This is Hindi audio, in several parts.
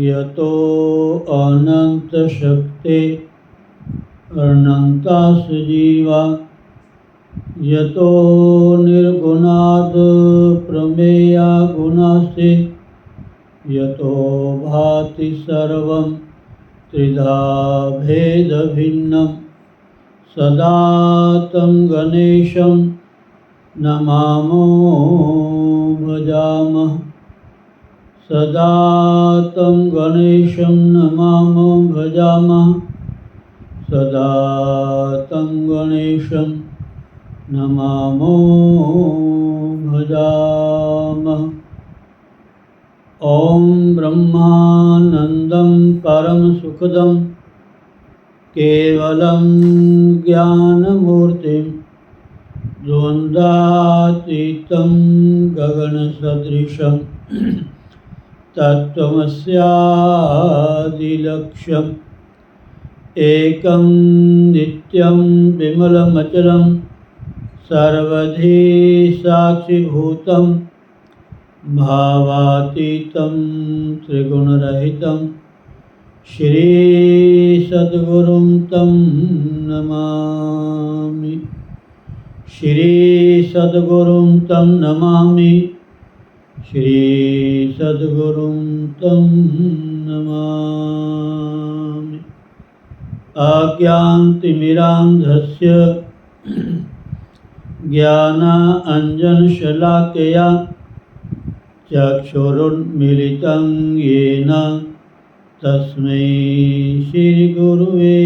यतो अनंत शक्ति अनंता सजीवा यतो निर्गुणाद प्रमेया गुणास्ते यतो भाति सर्वं त्रिधा भेद भिन्नं सदा तं गणेशं नमामो भजामः सदा तं गणेशं नमामो भजामः सदा तं गणेशं नमामो भजामः। ॐ ब्रह्मानन्दं परम सुखदं केवलं ज्ञानमूर्तिं द्वन्द्वातीतं गगनसदृशं तत्त्वमस्यादिलक्ष्यम् एकं नित्यं विमलमचलं सर्वधी साक्षिभूतं भावातीतं त्रिगुणरहितं श्रीसद्गुरुं तं नमामि श्रीसद्गुरुं तं नमामि श्रीसद्गुरुं तं नमामि। अज्ञानतिमिरान्धस्य ज्ञानाञ्जनशलाकया चक्षुरुन्मीलितं येन तस्मै श्रीगुरुवे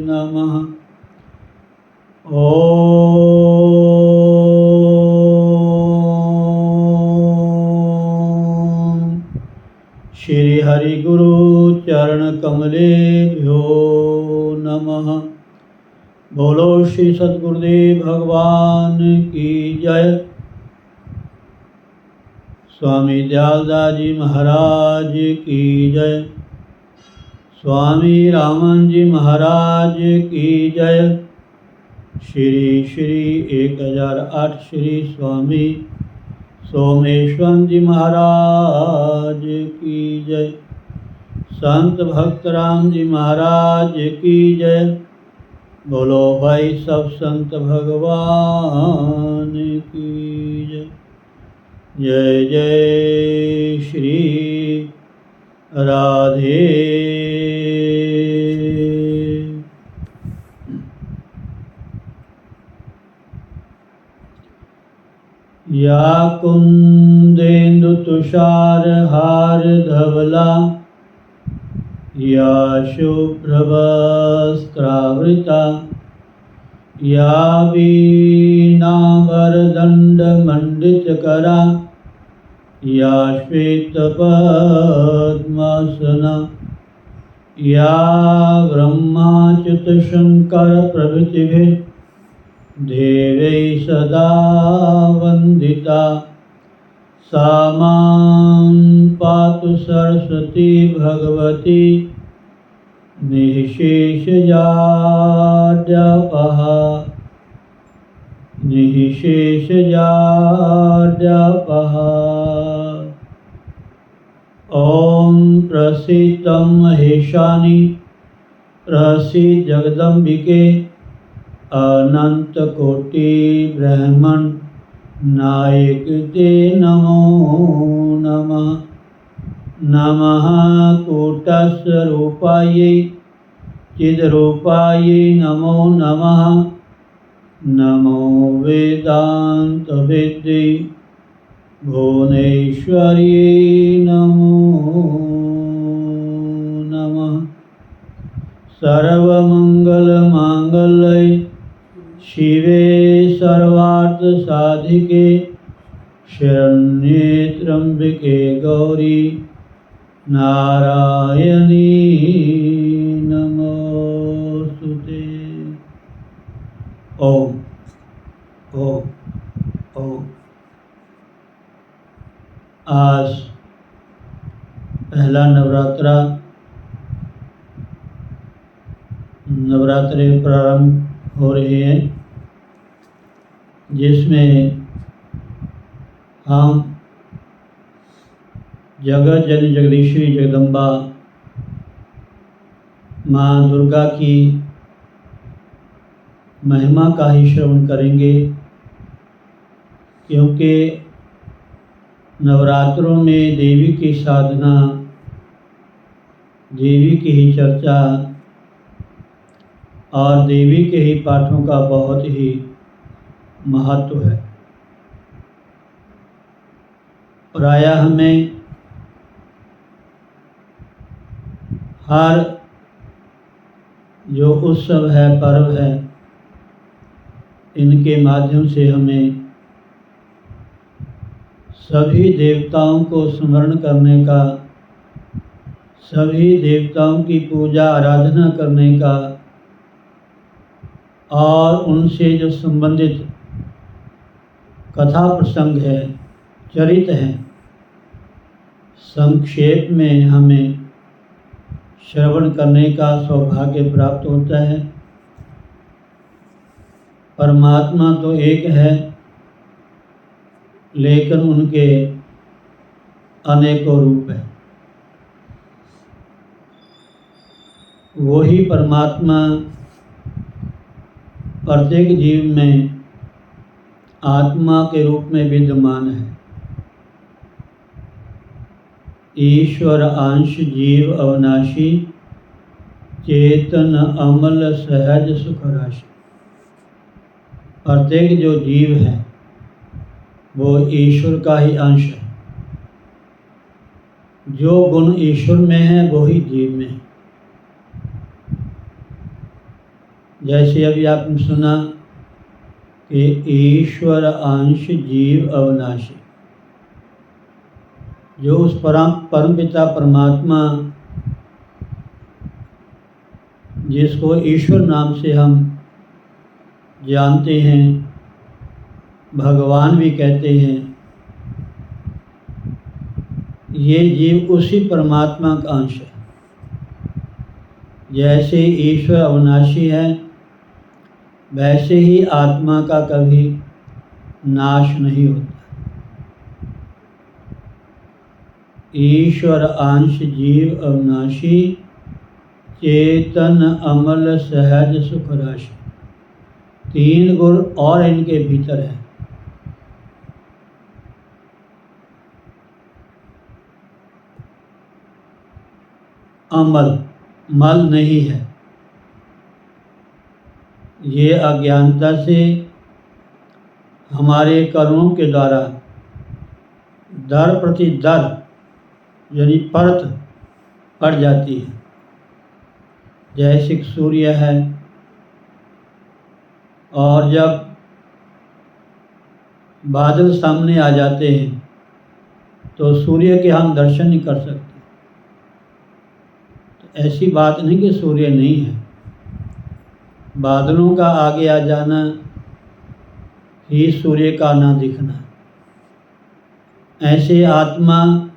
नमः। ॐ श्री हरिगुरु चरणकमलेभ्यो नमः। बोलो श्री सद्गुरुदेव भगवान की जय। स्वामी दयालदास जी महाराज की जय। स्वामी रामन जी महाराज की जय। श्री श्री 1008 श्री स्वामी सोमेश्वर जी महाराज की जय। संत भक्तराम जी महाराज की जय। बोलो भाई सब संत भगवान की जय। जय जय श्री राधे। या कुंदेन्दु तुषार हार धवला या शुभ्रवस्त्रावृता या वीणावरदण्डमण्डितकरा या श्वेतपद्मासना या ब्रह्माच्युतशङ्करप्रभृतिभिः देवैः सदा वन्दिता सा मां पातु सरस्वती भगवती निःशेषजाड्यापहा। निःशेषजाड्यापः। ॐ प्रसीतं महेशानि प्रसीद जगदम्बिके। अनंतकोटि ब्रह्मण्ड नायक ते नमो नमः। नमः कूटस्वरूपायै चिद्रूपायै नमो नमः। नमो वेदान्तवेद्यै भुवनेश्वर्यै नमो नमः। सर्वमङ्गलमाङ्गल्ये शिवे सर्वार्थसाधिके शरण्ये त्र्यम्बके गौरी नारायणी नमोस्तुते। ओम ओम ओम। आज पहला नवरात्रे प्रारंभ हो रहे हैं, जिसमें हम जगत जननी जगदीश्वरी जगदम्बा माँ दुर्गा की महिमा का ही श्रवण करेंगे, क्योंकि नवरात्रों में देवी की साधना, देवी की ही चर्चा और देवी के ही पाठों का बहुत ही महत्व है। प्रायः हमें हर जो उत्सव है, पर्व है, इनके माध्यम से हमें सभी देवताओं को स्मरण करने का, सभी देवताओं की पूजा आराधना करने का और उनसे जो संबंधित कथा प्रसंग है, चरित्र हैं, संक्षेप में हमें श्रवण करने का सौभाग्य प्राप्त होता है। परमात्मा तो एक है, लेकिन उनके अनेकों रूप हैं। वही परमात्मा प्रत्येक जीव में आत्मा के रूप में विद्यमान है। ईश्वर अंश जीव अविनाशी, चेतन अमल सहज सुख राशि। प्रत्येक जो जीव है वो ईश्वर का ही अंश है। जो गुण ईश्वर में है वो ही जीव में है। जैसे अभी आपने सुना कि ईश्वर अंश जीव अविनाशी, जो उस परम पिता परमात्मा, जिसको ईश्वर नाम से हम जानते हैं, भगवान भी कहते हैं, ये जीव उसी परमात्मा का अंश है। जैसे ईश्वर अविनाशी है, वैसे ही आत्मा का कभी नाश नहीं होता। ईश्वर अंश जीव अविनाशी, चेतन अमल सहज सुख राशि। 3 गुण और इनके भीतर है। अमल, मल नहीं है। ये अज्ञानता से हमारे कर्मों के द्वारा दर प्रति दर यानी परत पड़ जाती है। जैसे सूर्य है, और जब बादल सामने आ जाते हैं तो सूर्य के हम दर्शन नहीं कर सकते। तो ऐसी बात नहीं कि सूर्य नहीं है। बादलों का आगे आ जाना ही सूर्य का ना दिखना। ऐसे आत्मा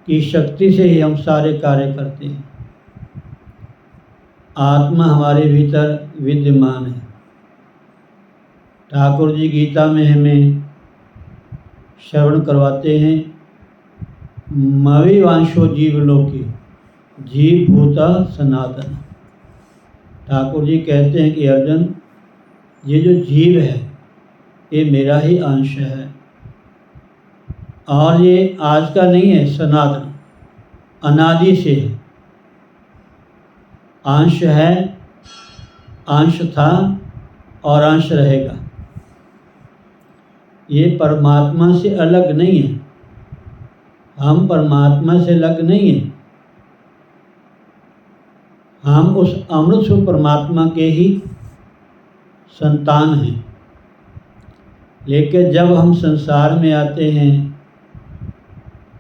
की शक्ति से ही हम सारे कार्य करते हैं। आत्मा हमारे भीतर विद्यमान है। ठाकुर जी गीता में हमें श्रवण करवाते हैं, मविवांशो जीवलोकी जीव भूता सनातन। ठाकुर जी कहते हैं कि अर्जुन, ये जो जीव है ये मेरा ही अंश है, और ये आज का नहीं है, सनातन अनादि से अंश है, अंश था और अंश रहेगा। ये परमात्मा से अलग नहीं है, हम परमात्मा से अलग नहीं हैं, हम उस अमृत स्वरूप परमात्मा के ही संतान हैं। लेकिन जब हम संसार में आते हैं,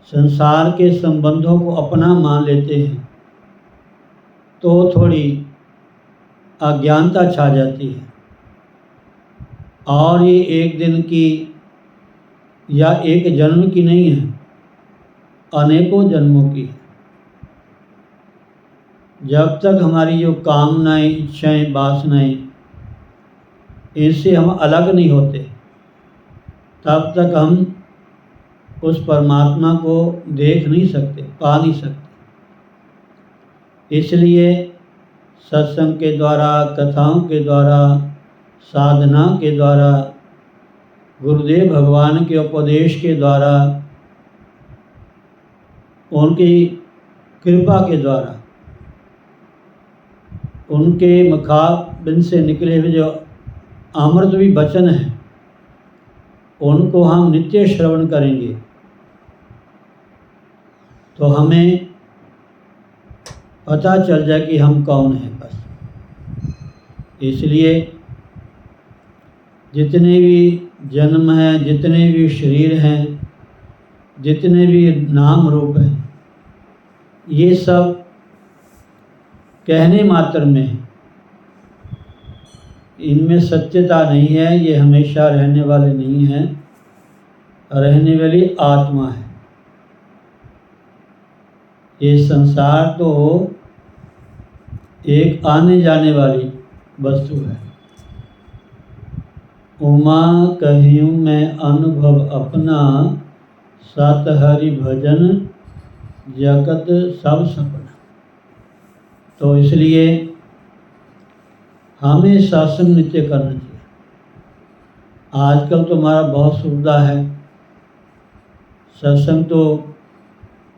संसार के संबंधों को अपना मान लेते हैं, तो थोड़ी अज्ञानता छा जाती है, और ये एक दिन की या एक जन्म की नहीं है, अनेकों जन्मों की है। जब तक हमारी जो कामनाएं, इच्छाएं, वासनाएं, इनसे हम अलग नहीं होते, तब तक हम उस परमात्मा को देख नहीं सकते, पा नहीं सकते। इसलिए सत्संग के द्वारा, कथाओं के द्वारा, साधना के द्वारा, गुरुदेव भगवान के उपदेश के द्वारा, उनकी कृपा के द्वारा, उनके मुखाबिन से निकले हुए जो अमृतवी वचन हैं, उनको हम नित्य श्रवण करेंगे तो हमें पता चल जाए कि हम कौन हैं। बस इसलिए जितने भी जन्म हैं, जितने भी शरीर हैं, जितने भी नाम रूप हैं, ये सब कहने मात्र में है, इनमें सत्यता नहीं है, ये हमेशा रहने वाले नहीं हैं, रहने वाली आत्मा है। ये संसार तो एक आने जाने वाली वस्तु है। उमा कहियूँ मैं अनुभव अपना, सत हरि भजन जगत सब सपना। तो इसलिए हमें सत्संग नित्य करना चाहिए। आजकल तो हमारा बहुत सुविधा है, सत्संग तो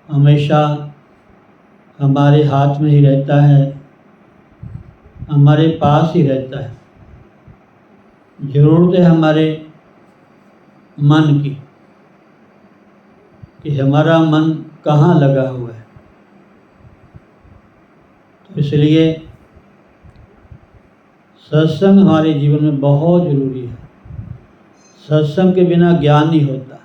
हमेशा हमारे हाथ में ही रहता है, हमारे पास ही रहता है। ज़रूरत है हमारे मन की कि हमारा मन कहाँ लगा हुआ है। तो इसलिए सत्संग हमारे जीवन में बहुत ज़रूरी है। सत्संग के बिना ज्ञान नहीं होता।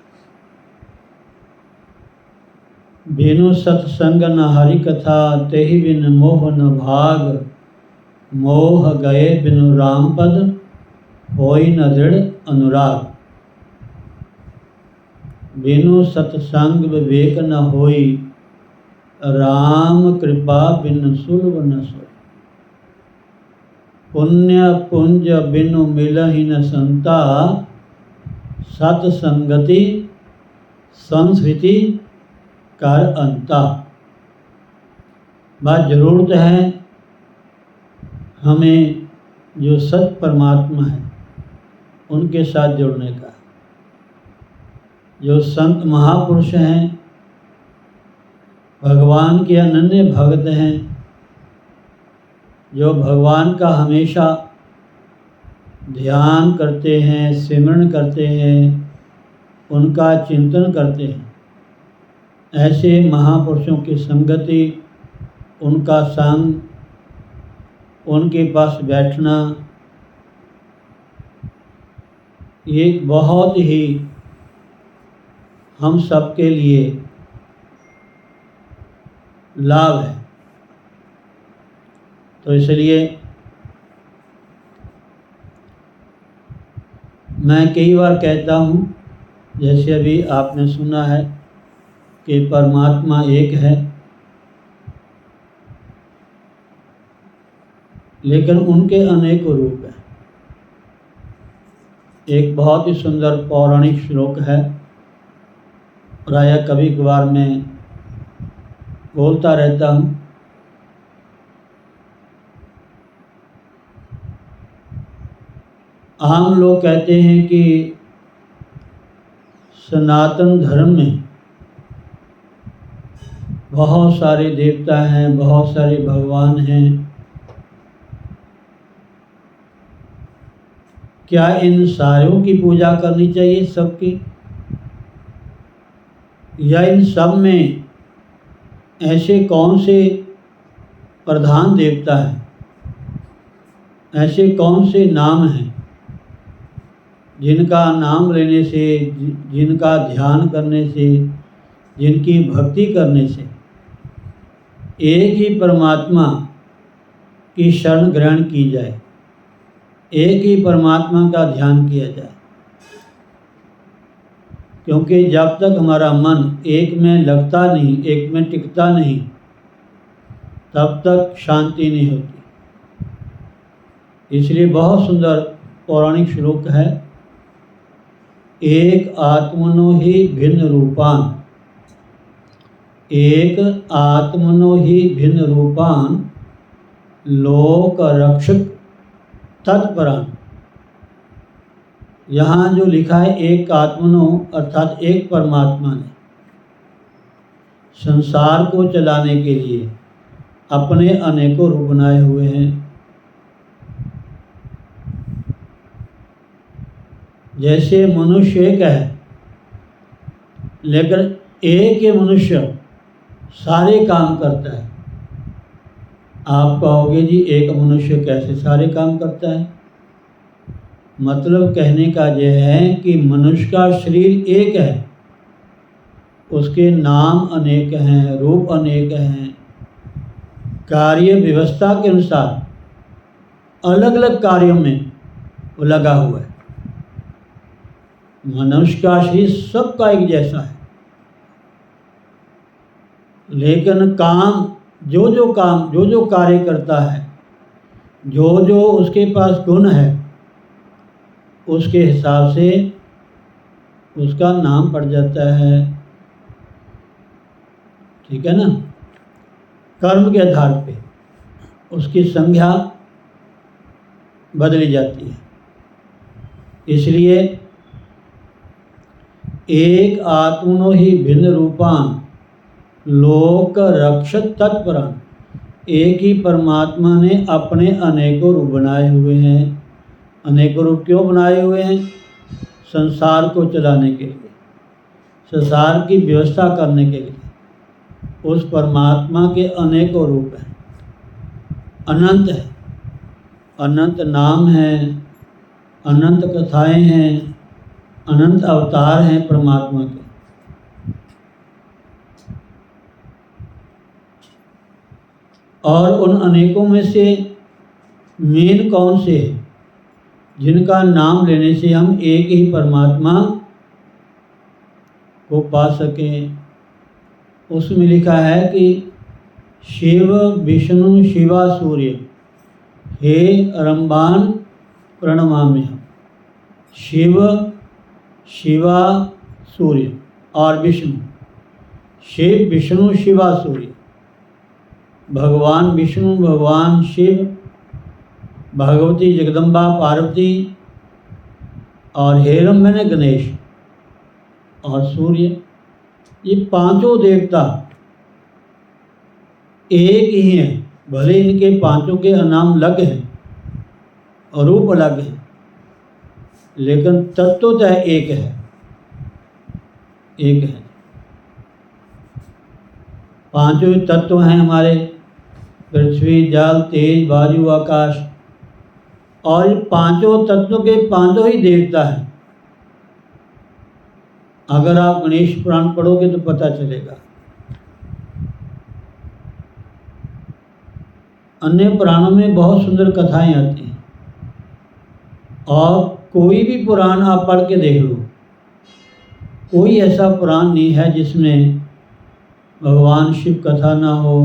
बिनु सत्संग न हरि कथा, तेहि बिन मोह न भाग। मोह गए बिनु राम पद, होई न दृढ़ अनुराग। बिनु सत्संग विवेक न होई, राम कृपा बिन सुलभ न सोई। पुण्य पुंज बिनु मिलहि न संता, सत्संगति संस्कृति कर अंता। बात ज़रूरत है हमें जो सत परमात्मा है उनके साथ जुड़ने का। जो संत महापुरुष हैं, भगवान के अनन्य भक्त हैं, जो भगवान का हमेशा ध्यान करते हैं, सिमरन करते हैं, उनका चिंतन करते हैं, ऐसे महापुरुषों की संगति, उनका संग, उनके पास बैठना, ये बहुत ही हम सबके लिए लाभ है। तो इसलिए मैं कई बार कहता हूँ, जैसे अभी आपने सुना है कि परमात्मा एक है, लेकिन उनके अनेक रूप हैं। एक बहुत ही सुंदर पौराणिक श्लोक है। प्रायः कभी कभार मैं बोलता रहता हूँ। आम लोग कहते हैं कि सनातन धर्म में बहुत सारे देवता हैं, बहुत सारे भगवान हैं। क्या इन सारों की पूजा करनी चाहिए सबकी, या इन सब में ऐसे कौन से प्रधान देवता हैं, ऐसे कौन से नाम हैं जिनका नाम लेने से, जिनका ध्यान करने से, जिनकी भक्ति करने से एक ही परमात्मा की शरण ग्रहण की जाए, एक ही परमात्मा का ध्यान किया जाए। क्योंकि जब तक हमारा मन एक में लगता नहीं, एक में टिकता नहीं, तब तक शांति नहीं होती। इसलिए बहुत सुंदर पौराणिक श्लोक है, एक आत्मनो ही भिन्न रूपान, एक आत्मनो ही भिन्न रूपान लोक रक्षक तत्परान। यहाँ जो लिखा है एक आत्मनो अर्थात एक परमात्मा ने संसार को चलाने के लिए अपने अनेकों रूप बनाए हुए हैं। जैसे मनुष्य एक है, लेकिन एक ही मनुष्य सारे काम करता है। आप कहोगे जी एक मनुष्य कैसे सारे काम करता है? मतलब कहने का यह है कि मनुष्य का शरीर एक है, उसके नाम अनेक हैं, रूप अनेक हैं, कार्य व्यवस्था के अनुसार अलग अलग कार्यों में वो लगा हुआ है। मनुष्य का शरीर सबका एक जैसा है, लेकिन काम जो जो कार्य करता है, जो उसके पास गुण है, उसके हिसाब से उसका नाम पड़ जाता है। ठीक है ना? कर्म के आधार पे उसकी संज्ञा बदली जाती है। इसलिए एक आत्मनो ही भिन्न रूपान लोक रक्षक तत्परान, एक ही परमात्मा ने अपने अनेकों रूप बनाए हुए हैं। अनेकों रूप क्यों बनाए हुए हैं? संसार को चलाने के लिए, संसार की व्यवस्था करने के लिए। उस परमात्मा के अनेकों रूप हैं, अनंत है, अनंत नाम हैं, अनंत कथाएं हैं, अनंत अवतार हैं परमात्मा के। और उन अनेकों में से मेन कौन से हैं जिनका नाम लेने से हम एक ही परमात्मा को पा सकें? उसमें लिखा है कि शिव विष्णु शिवा सूर्य हे रंबान प्रणमाम्यहम्। शिव, शिवा, सूर्य और विष्णु, शिव विष्णु शिवा सूर्य। भगवान विष्णु, भगवान शिव, भगवती जगदम्बा पार्वती और हेरम मैंने गणेश और सूर्य, ये पांचों देवता एक ही हैं। भले इनके पांचों के नाम अलग हैं और रूप अलग हैं, लेकिन तत्वतः एक है, एक है। पांचों तत्व हैं हमारे, पृथ्वी, जल, तेज, वायु, आकाश। और इन पांचों तत्वों के पांचों ही देवता हैं। अगर आप गणेश पुराण पढ़ोगे तो पता चलेगा। अन्य पुराणों में बहुत सुंदर कथाएं आती हैं, और कोई भी पुराण आप पढ़ के देख लो, कोई ऐसा पुराण नहीं है जिसमें भगवान शिव कथा ना हो,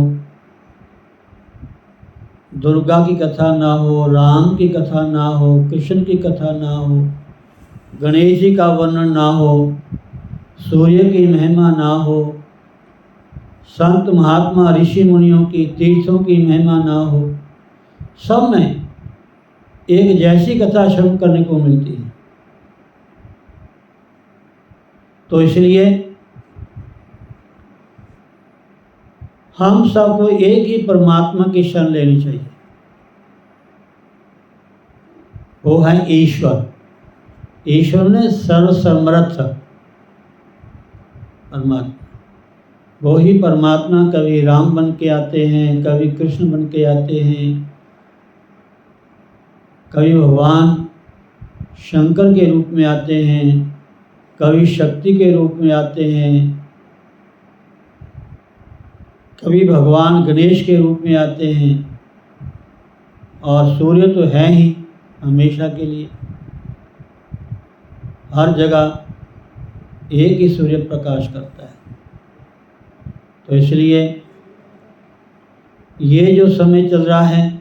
दुर्गा की कथा ना हो, राम की कथा ना हो, कृष्ण की कथा ना हो, गणेश जी का वर्णन ना हो, सूर्य की महिमा ना हो, संत महात्मा ऋषि मुनियों की तीर्थों की महिमा ना हो, सब में एक जैसी कथा श्रवण करने को मिलती है। तो इसलिए हम सबको एक ही परमात्मा की शरण लेनी चाहिए, वो है ईश्वर। ईश्वर ने सर्वसमर्थ परमात्मा, वो ही परमात्मा कभी राम बन के आते हैं, कभी कृष्ण बन के आते हैं, कभी भगवान शंकर के रूप में आते हैं, कभी शक्ति के रूप में आते हैं, कभी भगवान गणेश के रूप में आते हैं। और सूर्य तो है ही हमेशा के लिए, हर जगह एक ही सूर्य प्रकाश करता है। तो इसलिए ये जो समय चल रहा है,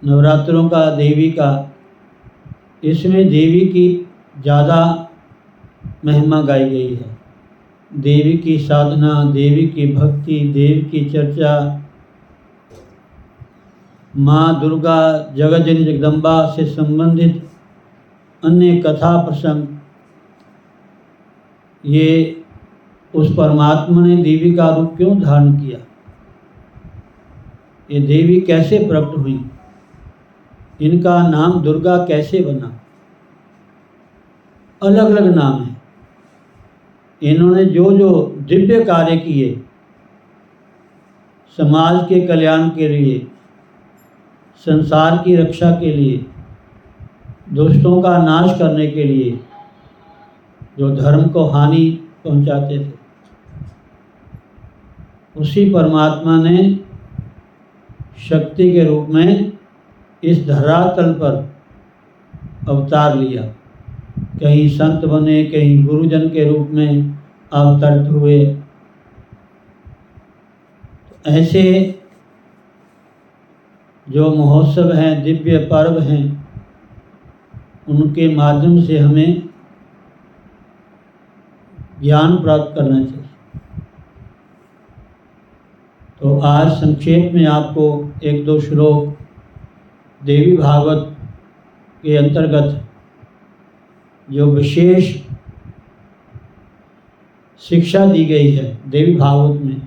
नवरात्रों का, देवी का, इसमें देवी की ज़्यादा महिमा गाई गई है। देवी की साधना, देवी की भक्ति, देवी की चर्चा, माँ दुर्गा, जगतजननी जगदम्बा से संबंधित अन्य कथा प्रसंग, ये उस परमात्मा ने देवी का रूप क्यों धारण किया, ये देवी कैसे प्रकट हुई, इनका नाम दुर्गा कैसे बना, अलग अलग नाम है। इन्होंने जो जो दिव्य कार्य किए, समाज के कल्याण के लिए, संसार की रक्षा के लिए, दुष्टों का नाश करने के लिए, जो धर्म को हानि पहुंचाते थे, उसी परमात्मा ने शक्ति के रूप में इस धरातल पर अवतार लिया। कहीं संत बने, कहीं गुरुजन के रूप में अवतरित हुए। ऐसे जो महोत्सव हैं, दिव्य पर्व हैं, उनके माध्यम से हमें ज्ञान प्राप्त करना चाहिए। तो आज संक्षेप में आपको एक दो श्लोक देवी भागवत के अंतर्गत जो विशेष शिक्षा दी गई है देवी भागवत में।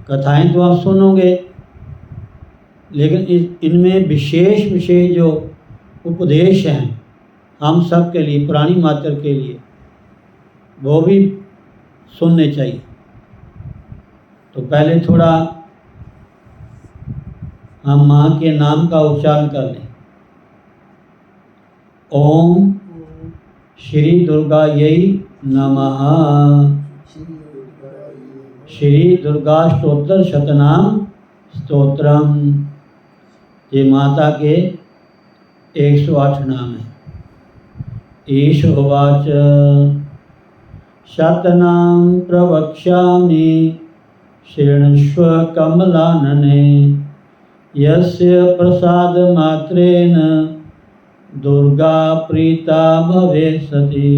कथाएं तो आप सुनोगे, लेकिन इनमें विशेष विशेष जो उपदेश हैं हम सब के लिए, प्राणी मात्र के लिए, वो भी सुनने चाहिए। तो पहले थोड़ा हम माँ के नाम का उच्चारण कर लें। ओम श्री दुर्गायै नमः। श्री दुर्गा स्तोत्र शतनाम स्तोत्रम। ये माता के 108 नाम हैं। ईश उवाच शतनाम प्रवक्ष्यामि शृणुष्व कमलानने यस्य प्रसाद मात्रेण दुर्गा प्रीता भवेत्सति।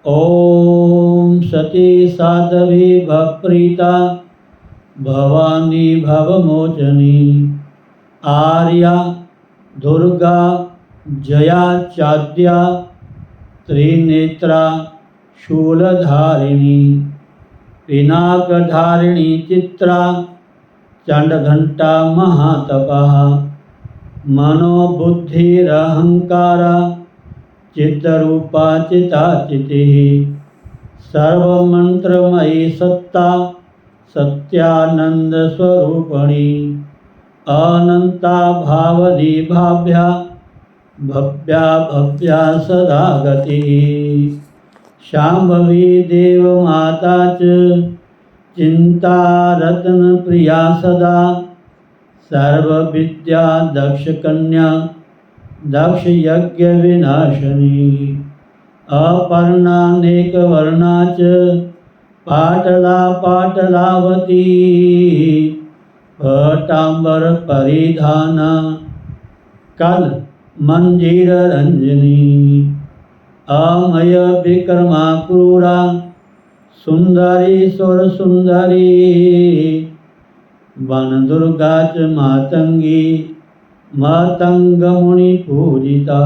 ओम सती साध्वी भवप्रीता भवानी भवमोचनी आर्या दुर्गा जया चाद्या त्रिनेत्रा शूलधारिणी पिनाकधारिणी चित्रा चंडघंटा महातपः मनोबुद्धिरहंकारा चित्तरूपा चिताचितिः सर्वमंत्रमयी सत्ता सत्यानंद स्वरूपिणी अनंता भावदी भाव्या भव्या भव्या सदा गतिः शांभवी देव माता च चिंता रत्न प्रिया सदा सर्वविद्या दक्ष कन्या दक्ष यज्ञ विनाशिनी अपर्णानेक वर्णा च पाटला पाटलावती पटांबर परिधाना कल मंजीर रंजनी अमय विक्रमा क्रूरा सुंदरी सुर सुंदरी वन दुर्गा च मातंगी मातंग मुनि पूजिता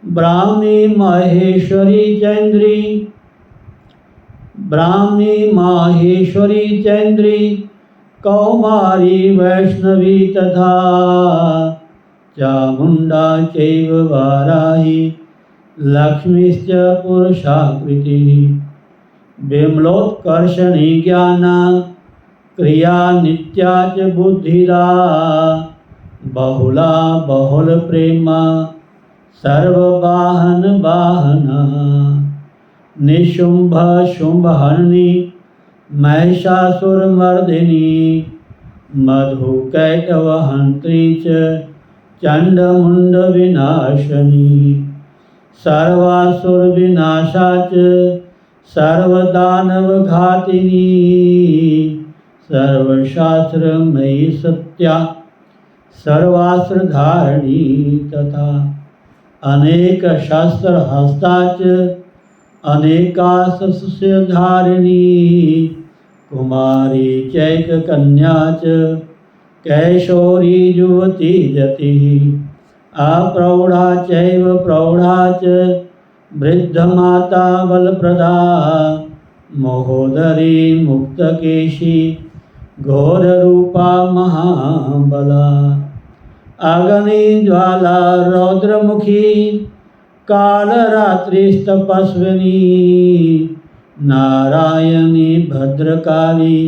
ब्राह्मी माहेश्वरी चैन्द्री कौमारी वैष्णवी तथा चामुंडा चैव वाराही लक्ष्मीश्च पुरुषाकृतिः विमलोत्कर्षणी ज्ञाना क्रिया नित्या च बुद्धिदा बहुला बहुल प्रेमा सर्ववाहन वाहना निशुंभ शुंभ हरणी महिषासुरमर्दिनी मधुकैटवहंत्री च चंडमुंड विनाशिनी सर्वासुर विनाशा च सर्वदानव घातिनी सर्वशास्त्रमयी सत्या सर्वास्त्र धारिणी तथा अनेक शस्त्र हस्ता च अनेकास्त्र धारिणी कुमारी चैक कन्या च कैशोरी युवती जति अप्रौढ़ा चैव प्रौढ़ा च वृद्धमाता बलप्रदा महोदरी मुक्तकेशी घोररूपा महाबला अग्नि ज्वाला रौद्रमुखी कालरात्रिस्तपस्विनी नारायणी भद्रकाली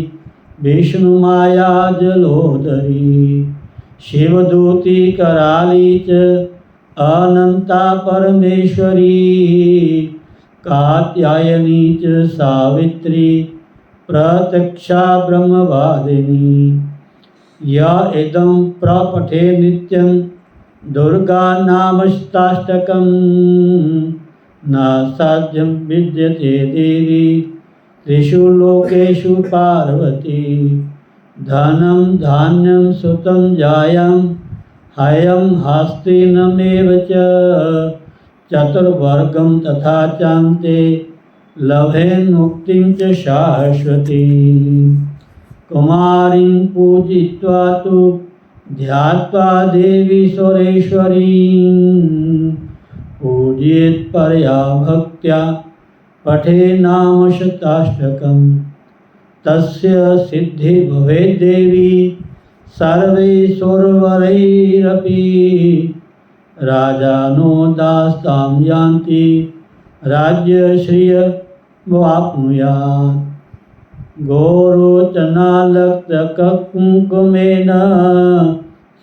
विष्णुमाया जलोदरी शिवदूती कराली च अनंता परमेश्वरी कात्यायनी च सावित्री प्रत्यक्षा ब्रह्मवादिनी या इदं प्रपठे नित्यं दुर्गा नामष्टाष्टकं न साध्यं विद्यते देवी त्रिषु लोकेषु पार्वती धनं धान्यं सुतं जायं हयं हस्तिनमेव च चतुर्वर्गं तथा चान्ते लभेन्मुक्तिं च शाश्वती कुमारीं पूजित्वा तु ध्यात्वा देवी सुरेश्वरीं पूजयेत् परया भक्त्या पठे नाम शताष्टकं तस्य सिद्धि भवेत् देवी सर्वैश्वर्यैरपि राजानो दास्तां यान्ति राज्यश्रियमवाप्नुयात् गोरोचनालक्तकुङ्कुमेन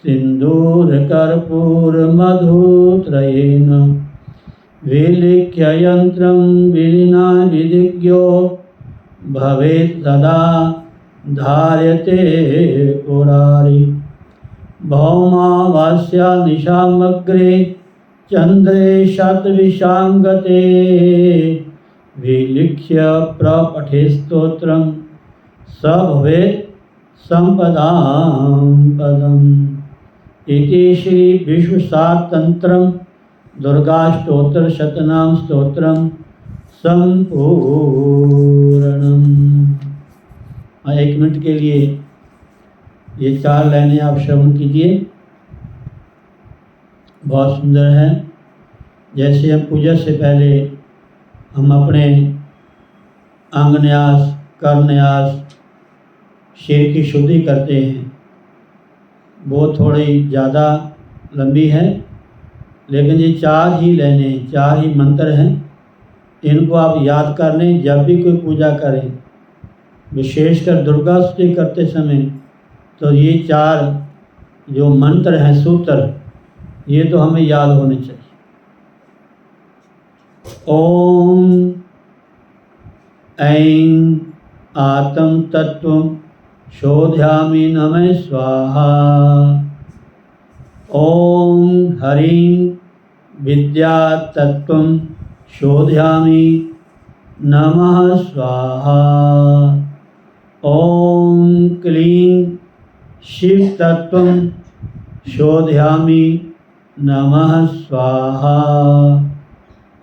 सिन्दूरकर्पूरमधुत्रयेण विलिख्य यन्त्रं विना विधिज्ञो भवेत् सदा धार्यते पुरारी भौमावास्या निशामग्रे चन्द्रे शतविशाङ्गते विलिख्य प्रपठे स्तोत्रं स भवेत् सम्पदां पदम् इति श्री विश्वशास्त्रतंत्रं दुर्गाष्टोत्तर शतनाम स्तोत्रम संपूर्णम। 1 मिनट के लिए ये 4 लाइनें आप श्रवण कीजिए, बहुत सुंदर है। जैसे हम पूजा से पहले हम अपने अंगन्यास करन्यास सिर की शुद्धि करते हैं, वो थोड़ी ज़्यादा लंबी है, लेकिन ये 4 ही लाइनें 4 ही मंत्र हैं। इनको आप याद कर लें जब भी कोई पूजा करें, विशेषकर दुर्गा स्तुति करते समय। तो ये 4 जो मंत्र हैं, सूत्र, ये तो हमें याद होने चाहिए। ओम ऐं आत्म तत्व शोध्यामि नमः स्वाहा। ओम हरिं विद्या तत्व शोध्यामि नमः स्वाहा। ओम क्लीं शिव तत्व शोधयामि नमः स्वाहा।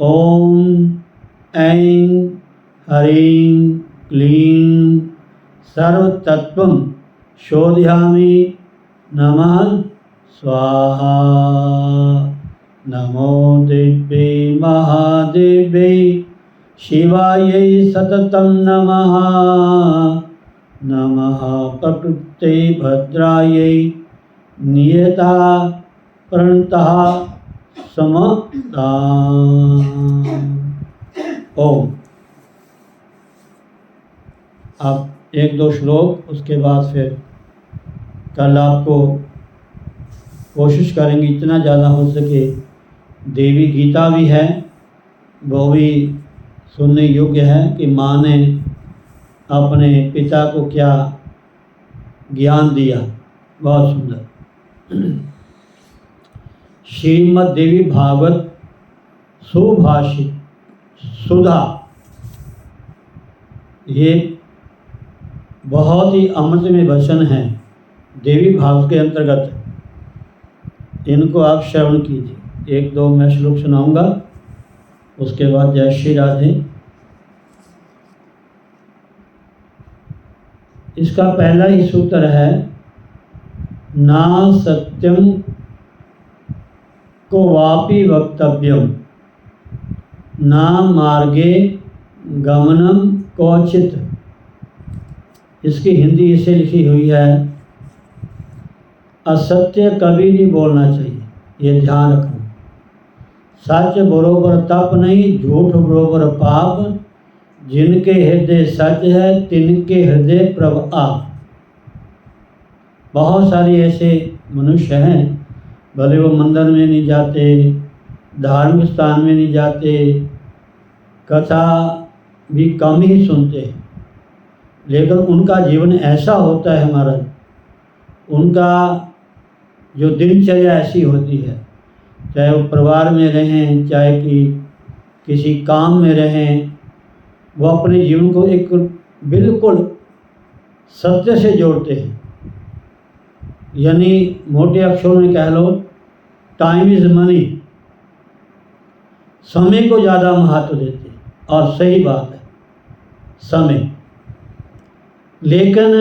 ओम ऐं ह्रीं क्लीं सर्वतत्त्वं शोधयामि नमः स्वाहा। नमो दिव्ये महादेव्ये शिवायै सततं नमः। नमः प्रकृते भद्रायै नियता प्रणतः समता। ओम। आप 1-2 श्लोक, उसके बाद फिर कल आपको कोशिश करेंगे इतना ज़्यादा हो सके। देवी गीता भी है, वो भी सुनने योग्य है कि माँ ने अपने पिता को क्या ज्ञान दिया। बहुत सुंदर। श्रीमद् देवी भागवत सुभाषित सुधा, ये बहुत ही अमृतमय वचन हैं देवी भागवत के अंतर्गत। इनको आप श्रवण कीजिए। 1-2 मैं श्लोक सुनाऊंगा, उसके बाद जय श्री राधे। इसका पहला ही सूत्र है, ना सत्यम को वापि वक्तव्यम, ना मार्गे गमनम क्वचित। इसकी हिंदी इसे लिखी हुई है, असत्य कभी नहीं बोलना चाहिए, ये ध्यान रखना। सच बरोबर तप नहीं, झूठ बरोबर पाप। जिनके हृदय सच है तिनके हृदय प्रभ आप। बहुत सारे ऐसे मनुष्य हैं, भले वो मंदिर में नहीं जाते, धार्मिक स्थान में नहीं जाते, कथा भी कम ही सुनते हैं, लेकिन उनका जीवन ऐसा होता है महाराज, उनका जो दिनचर्या ऐसी होती है, चाहे वो परिवार में रहें, चाहे कि किसी काम में रहें, वो अपने जीवन को एक बिल्कुल सत्य से जोड़ते हैं। यानी मोटे अक्षरों में कह लो, टाइम इज़ मनी, समय को ज़्यादा महत्व देते हैं। और सही बात है, समय। लेकिन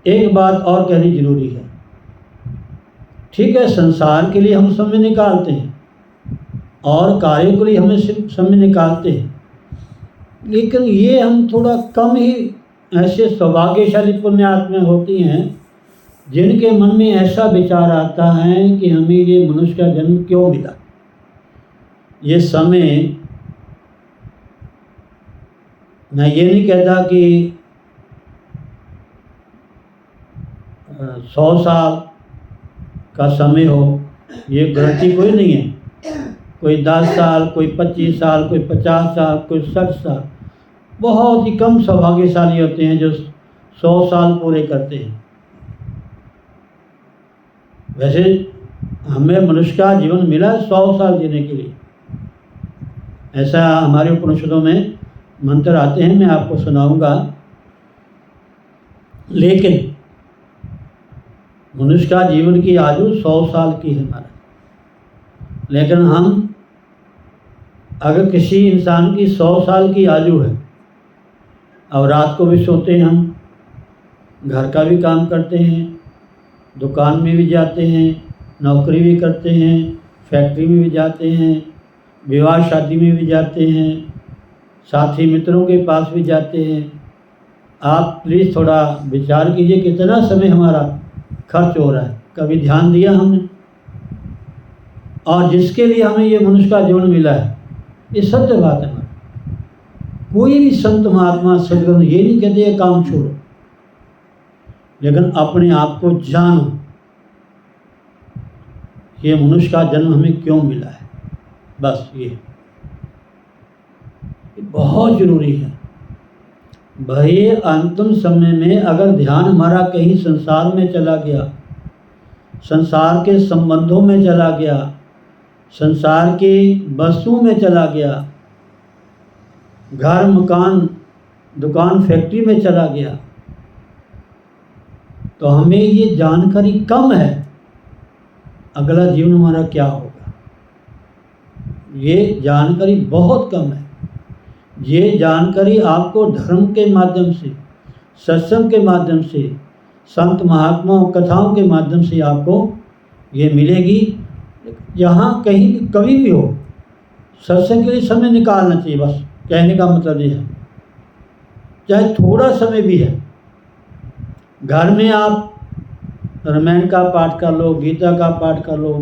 एक बात और कहनी जरूरी है। ठीक है, संसार के लिए हम समय निकालते हैं और कार्यों के लिए हमें समय निकालते हैं, लेकिन ये हम थोड़ा कम ही ऐसे सौभाग्यशाली पुण्यात्मा होती हैं जिनके मन में ऐसा विचार आता है कि हमें ये मनुष्य का जन्म क्यों मिला। ये समय, मैं ये नहीं कहता कि 100 साल का समय हो, ये गारंटी कोई नहीं है। कोई 10 साल, कोई 25 साल, कोई 50 साल, कोई 60 साल। बहुत ही कम सौभाग्यशाली होते हैं जो 100 साल पूरे करते हैं। वैसे हमें मनुष्य का जीवन मिला 100 साल जीने के लिए, ऐसा हमारे उपनिषदों में मंत्र आते हैं, मैं आपको सुनाऊंगा। लेकिन मनुष्य का जीवन की आयु 100 साल की है हमारा। लेकिन हम, अगर किसी इंसान की 100 साल की आयु है और रात को भी सोते हैं, हम घर का भी काम करते हैं, दुकान में भी जाते हैं, नौकरी भी करते हैं, फैक्ट्री में भी जाते हैं, विवाह शादी में भी जाते हैं, साथी मित्रों के पास भी जाते हैं। आप प्लीज़ थोड़ा विचार कीजिए कितना समय हमारा खर्च हो रहा है। कभी ध्यान दिया हमने? और जिसके लिए हमें ये मनुष्य का जीवन मिला है, ये सत्य बात है। कोई भी संत महात्मा सदगुरु ये नहीं कहते ये काम छोड़ो, लेकिन अपने आप को जानो, ये मनुष्य का जन्म हमें क्यों मिला है। बस ये बहुत जरूरी है। भाई अंतिम समय में अगर ध्यान हमारा कहीं संसार में चला गया, संसार के संबंधों में चला गया, संसार की वस्तुओं में चला गया, घर मकान दुकान फैक्ट्री में चला गया, तो हमें ये जानकारी कम है अगला जीवन हमारा क्या होगा, ये जानकारी बहुत कम है। ये जानकारी आपको धर्म के माध्यम से, सत्संग के माध्यम से, संत महात्माओं कथाओं के माध्यम से आपको ये मिलेगी। जहाँ कहीं भी कभी भी हो, सत्संग के लिए समय निकालना चाहिए, बस कहने का मतलब ये है। चाहे थोड़ा समय भी है, घर में आप रामायण का पाठ कर लो, गीता का पाठ कर लो,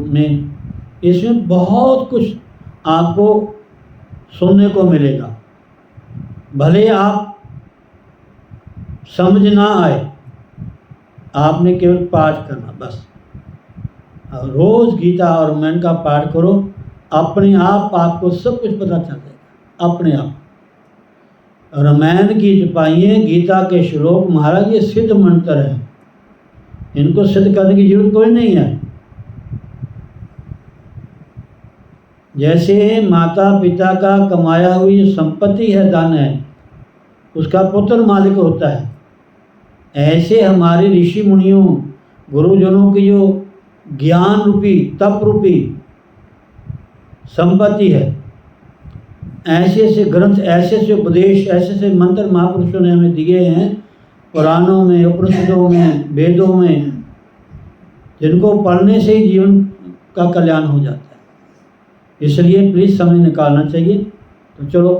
इसमें बहुत कुछ आपको सुनने को मिलेगा। भले आप समझ ना आए, आपने केवल पाठ करना बस। रोज़ गीता और रामायण का पाठ करो, अपने आप आपको सब कुछ पता चल जाएगा अपने आप। रामायण की जपाइए, गीता के श्लोक, महाराज ये सिद्ध मंत्र है, इनको सिद्ध करने की जरूरत कोई नहीं है। जैसे माता पिता का कमाया हुई संपत्ति है, धन है, उसका पुत्र मालिक होता है, ऐसे हमारे ऋषि मुनियों गुरुजनों की जो ज्ञान रूपी तप रूपी संपत्ति है, ऐसे ऐसे ग्रंथ, ऐसे ऐसे उपदेश, ऐसे ऐसे मंत्र महापुरुषों ने हमें दिए हैं पुराणों में, उपनिषदों में, वेदों में, जिनको पढ़ने से ही जीवन का कल्याण हो जाता है। इसलिए प्लीज़ समय निकालना चाहिए। तो चलो,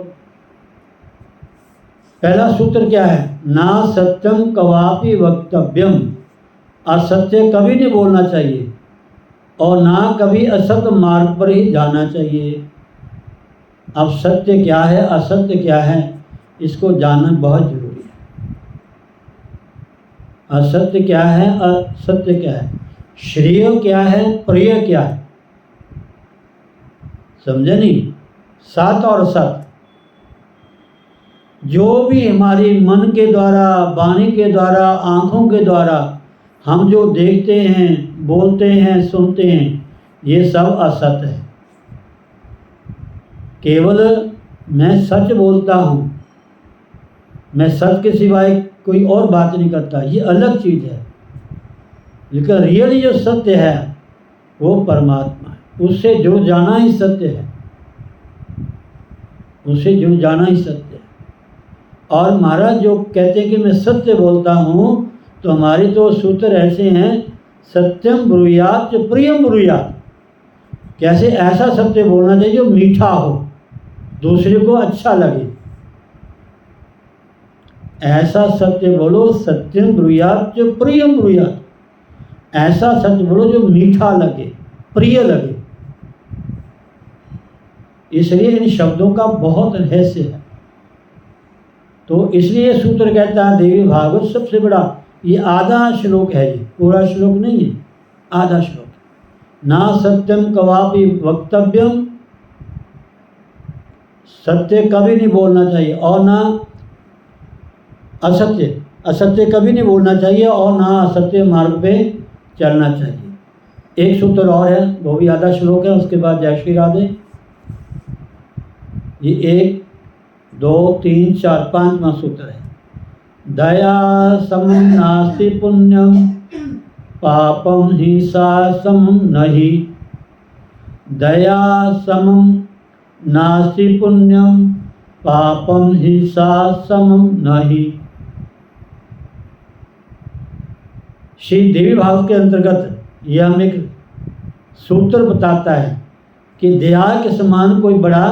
पहला सूत्र क्या है? ना सत्यम कवापि वक्तव्यम, असत्य कभी नहीं बोलना चाहिए और ना कभी असत्य मार्ग पर ही जाना चाहिए। अब सत्य क्या है, असत्य क्या है, इसको जानना बहुत जरूरी है। असत्य क्या है, असत्य क्या है, श्रेय क्या है, प्रिय क्या है, समझे नहीं? सत और सत, जो भी हमारी मन के द्वारा, वाणी के द्वारा, आँखों के द्वारा हम जो देखते हैं, बोलते हैं, सुनते हैं, ये सब असत है। केवल मैं सच बोलता हूँ, मैं सच के सिवाय कोई और बात नहीं करता, ये अलग चीज़ है। लेकिन रियली जो सत्य है वो परमात्मा है, उससे जुड़ जाना ही सत्य है, उससे जुड़ जाना ही सत्य है। और महाराज जो कहते हैं कि मैं सत्य बोलता हूँ, तो हमारे तो सूत्र ऐसे हैं, सत्यम ब्रूयात प्रियम ब्रूयात। कैसे? ऐसा सत्य बोलना चाहिए जो मीठा हो, दूसरे को अच्छा लगे। ऐसा सत्य बोलो, सत्यम ब्रूयात प्रियम ब्रूयात, ऐसा सत्य बोलो जो मीठा लगे, प्रिय लगे। इसलिए इन शब्दों का बहुत रहस्य है। तो इसलिए सूत्र कहता है, देवी भागवत सबसे बड़ा, ये आधा श्लोक है, ये पूरा श्लोक नहीं है, आधा श्लोक। ना सत्यम कवापि वक्तव्यम, सत्य कभी नहीं बोलना चाहिए, और ना असत्य, असत्य कभी नहीं बोलना चाहिए, और ना असत्य मार्ग पे चलना चाहिए। एक सूत्र और है, वो भी आधा श्लोक है, उसके बाद जय श्री राधे। ये 1 2 3 4 5वां सूत्र है। दया समम नास्ति पुण्यम पापम हिंसा समम नहि, दया समम नास्ति पुण्यम पापम हिंसा समम नहि। श्री देवी भाव के अंतर्गत यह हमें एक सूत्र बताता है कि दया के समान कोई बड़ा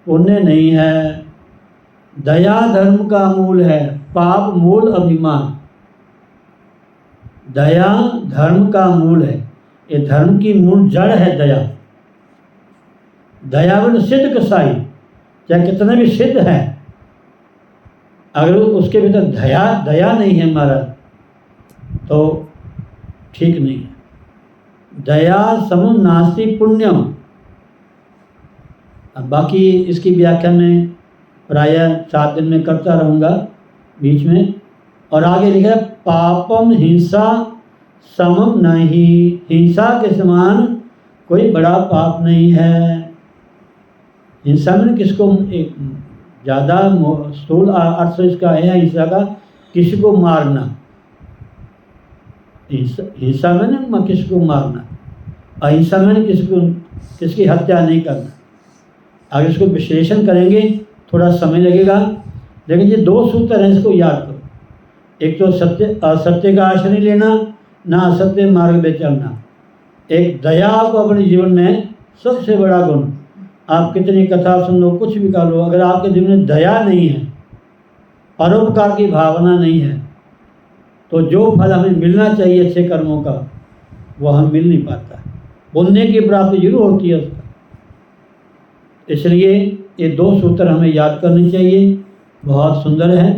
पुण्य नहीं है। दया धर्म का मूल है, पाप मूल अभिमान। दया धर्म का मूल है, ये धर्म की मूल जड़ है दया। दयावन सिद्ध कसाई, चाहे कितना भी सिद्ध है, अगर उसके भीतर दया नहीं है हमारा, तो ठीक नहीं है। दया समम नास्ति पुण्यम। अब बाकी इसकी व्याख्या में प्रायः 7 दिन में करता रहूँगा बीच में। और आगे लिखा है, पापम हिंसा समम नहीं, हिंसा के समान कोई बड़ा पाप नहीं है। हिंसा में किसको, एक ज़्यादा स्थूल अर्थ इसका है हिंसा का, किसी को मारना। हिंसा में ना किसी को मारना, अहिंसा में किसकी हत्या नहीं करना। अगर इसको विश्लेषण करेंगे थोड़ा समय लगेगा, लेकिन ये 2 सूत्र हैं, इसको याद करो। एक तो असत्य का आश्रय लेना, ना असत्य मार्ग में चलना। एक दया को अपने जीवन में सबसे बड़ा गुण। आप कितनी कथा सुन लो, कुछ भी कर लो, अगर आपके जीवन में दया नहीं है, परोपकार की भावना नहीं है, तो जो फल हमें मिलना चाहिए अच्छे कर्मों का, वो हमें मिल नहीं पाता। पुण्य की प्राप्ति जरूर होती है उसका। इसलिए ये 2 सूत्र हमें याद करने चाहिए, बहुत सुंदर है।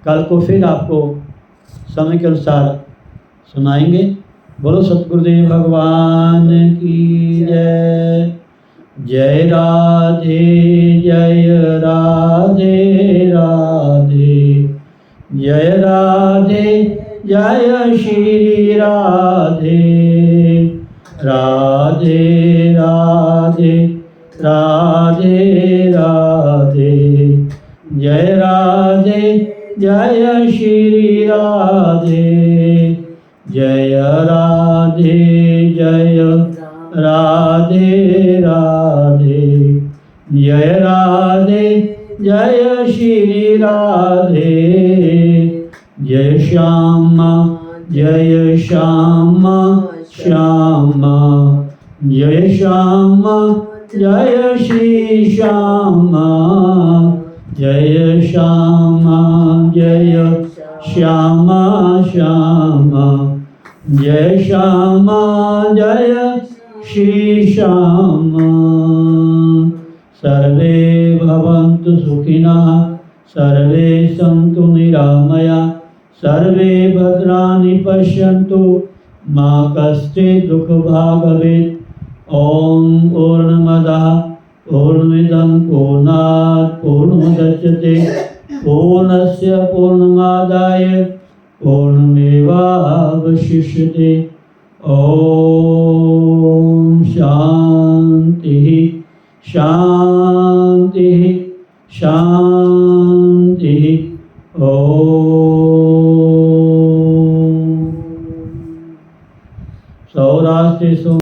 कल को फिर आपको समय के अनुसार सुनाएंगे। बोलो सतगुरुदेव भगवान की जय। जय राधे जय राधे राधे, जय राधे जय श्री राधे, राधे राधे राधे राधे, जय राधे जय श्री राधे, जय राधे जय राधे राधे, जय राधे जय श्री राधे, जय श्यामा जय श्यामा श्यामा, जय श्यामा जय श्री श्यामा, जय श्यामा जय श्यामा श्यामा, जय श्यामा जय श्री श्यामा। सर्वे भवन्तु सुखिनः, सर्वे सन्तु निरामया, सर्वे भद्राणि पश्यन्तु, मा कश्चित् दुःखभाग् भवेत्। ॐ पूर्णमदः पूर्णमिदं पूर्णात् पूर्णमुदच्यते, पूर्णस्य पूर्णमादाय पूर्णमेवावशिष्यते। ॐ शान्तिः शान्तिः शान्तिः। ॐ सौराष्ट्रे